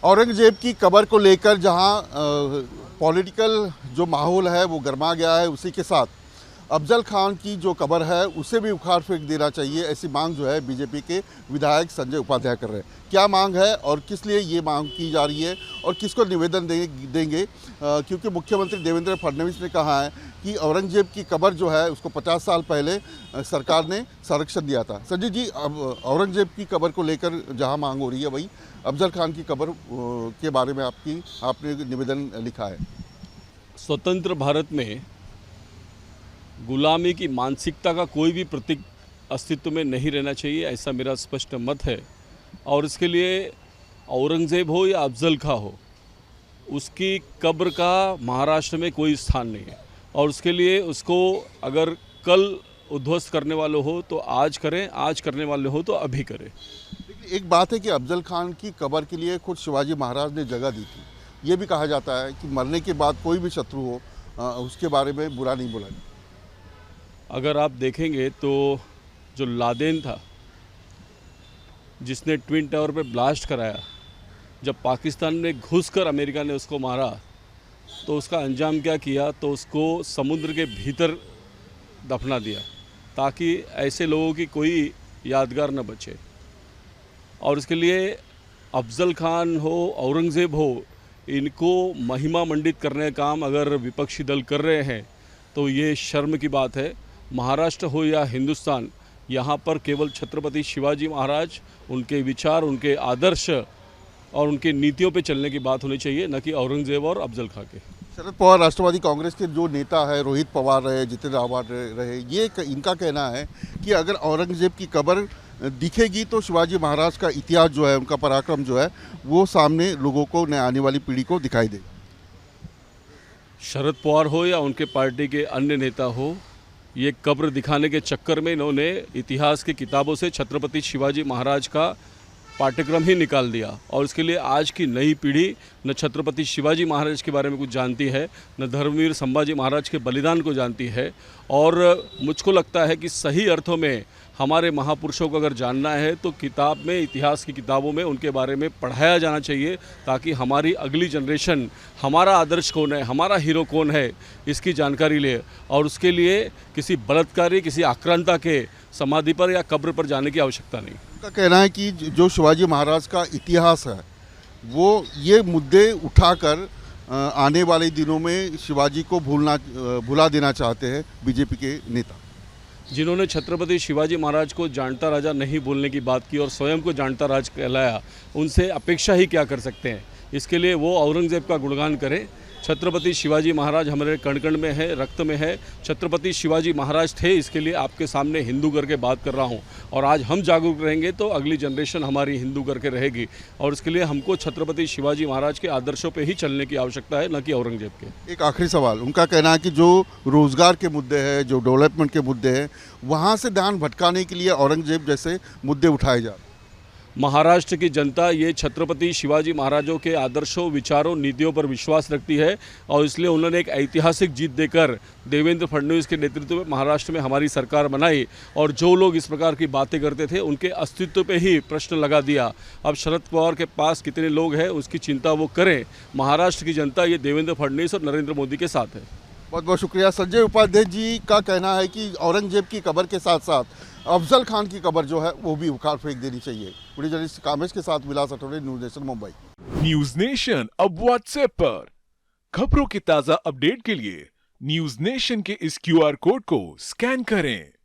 औरंगजेब की कब्र को लेकर जहां पॉलिटिकल जो माहौल है वो गर्मा गया है, उसी के साथ अफजल खान की जो कब्र है उसे भी उखाड़ फेंक देना चाहिए, ऐसी मांग जो है बीजेपी के विधायक संजय उपाध्याय कर रहे हैं। क्या मांग है और किस लिए ये मांग की जा रही है और किसको निवेदन देंगे? क्योंकि मुख्यमंत्री देवेंद्र फडणवीस ने कहा है कि औरंगजेब की कब्र जो है उसको 50 साल पहले सरकार ने संरक्षण दिया था। संजय जी, अब औरंगजेब की कब्र को लेकर जहाँ मांग हो रही है, वही अफजल खान की कब्र के बारे में आपने निवेदन लिखा है। स्वतंत्र भारत में गुलामी की मानसिकता का कोई भी प्रतीक अस्तित्व में नहीं रहना चाहिए, ऐसा मेरा स्पष्ट मत है। और इसके लिए औरंगज़ेब हो या अफजल खां हो, उसकी कब्र का महाराष्ट्र में कोई स्थान नहीं है। और उसके लिए उसको अगर कल उद्ध्वस्त करने वाले हो तो आज करें, आज करने वाले हो तो अभी करें। एक बात है कि अफजल खान की कब्र के लिए खुद शिवाजी महाराज ने जगह दी थी। ये भी कहा जाता है कि मरने के बाद कोई भी शत्रु हो उसके बारे में बुरा नहीं बोला। अगर आप देखेंगे तो जो लादेन था, जिसने ट्विन टावर पे ब्लास्ट कराया, जब पाकिस्तान में घुसकर अमेरिका ने उसको मारा तो उसका अंजाम क्या किया, तो उसको समुद्र के भीतर दफना दिया ताकि ऐसे लोगों की कोई यादगार न बचे। और इसके लिए अफजल खान हो, औरंगज़ेब हो, इनको महिमा मंडित करने का काम अगर विपक्षी दल कर रहे हैं तो ये शर्म की बात है। महाराष्ट्र हो या हिंदुस्तान, यहाँ पर केवल छत्रपति शिवाजी महाराज, उनके विचार, उनके आदर्श और उनके नीतियों पे चलने की बात होनी चाहिए, न कि औरंगज़ेब और अफजल खां के। शरद पवार राष्ट्रवादी कांग्रेस के जो नेता है, रोहित पवार रहे, जितेंद्र आव्हाड रहे, ये इनका कहना है कि अगर औरंगजेब की कब्र दिखेगी तो शिवाजी महाराज का इतिहास जो है, उनका पराक्रम जो है, वो सामने लोगों को, आने वाली पीढ़ी को दिखाई दे। शरद पवार हो या उनके पार्टी के अन्य नेता हो, ये कब्र दिखाने के चक्कर में इन्होंने इतिहास की किताबों से छत्रपति शिवाजी महाराज का पाठ्यक्रम ही निकाल दिया। और इसके लिए आज की नई पीढ़ी न छत्रपति शिवाजी महाराज के बारे में कुछ जानती है, न धर्मवीर संभाजी महाराज के बलिदान को जानती है। और मुझको लगता है कि सही अर्थों में हमारे महापुरुषों को अगर जानना है तो किताब में, इतिहास की किताबों में उनके बारे में पढ़ाया जाना चाहिए, ताकि हमारी अगली जनरेशन हमारा आदर्श कौन है, हमारा हीरो कौन है, इसकी जानकारी ले। और उसके लिए किसी बलात्कारी, किसी आक्रांता के समाधि पर या कब्र पर जाने की आवश्यकता नहीं। उनका कहना है कि जो शिवाजी महाराज का इतिहास है, वो ये मुद्दे उठाकर आने वाले दिनों में शिवाजी को भुला देना चाहते हैं बीजेपी के नेता। जिन्होंने छत्रपति शिवाजी महाराज को जानता राजा नहीं बोलने की बात की और स्वयं को जानता राज कहलाया, उनसे अपेक्षा ही क्या कर सकते हैं। इसके लिए वो औरंगज़ेब का गुणगान करें। छत्रपति शिवाजी महाराज हमारे कण कण में है, रक्त में है। छत्रपति शिवाजी महाराज थे, इसके लिए आपके सामने हिंदू करके बात कर रहा हूँ। और आज हम जागरूक रहेंगे तो अगली जनरेशन हमारी हिंदू करके रहेगी। और इसके लिए हमको छत्रपति शिवाजी महाराज के आदर्शों पे ही चलने की आवश्यकता है, न कि औरंगजेब के। एक आखिरी सवाल, उनका कहना है कि जो रोज़गार के मुद्दे हैं, जो डेवलपमेंट के मुद्दे हैं, वहाँ से ध्यान भटकाने के लिए औरंगजेब जैसे मुद्दे उठाए जा रहे हैं। महाराष्ट्र की जनता ये छत्रपति शिवाजी महाराजों के आदर्शों, विचारों, नीतियों पर विश्वास रखती है। और इसलिए उन्होंने एक ऐतिहासिक जीत देकर देवेंद्र फडणवीस के नेतृत्व में महाराष्ट्र में हमारी सरकार बनाई। और जो लोग इस प्रकार की बातें करते थे, उनके अस्तित्व पे ही प्रश्न लगा दिया। अब शरद पवार के पास कितने लोग हैं उसकी चिंता वो करें। महाराष्ट्र की जनता ये देवेंद्र फडणवीस और नरेंद्र मोदी के साथ है। बहुत बहुत शुक्रिया। संजय उपाध्याय जी का कहना है कि औरंगजेब की कब्र के साथ साथ अफजल खान की कब्र जो है वो भी उखाड़ फेंक देनी चाहिए। वीडियो जर्नलिस्ट कामेश के साथ Vilas Athode, news nation Mumbai. News nation अब व्हाट्सएप पर खबरों की ताजा अपडेट के लिए न्यूज नेशन के इस क्यूआर कोड को स्कैन करें।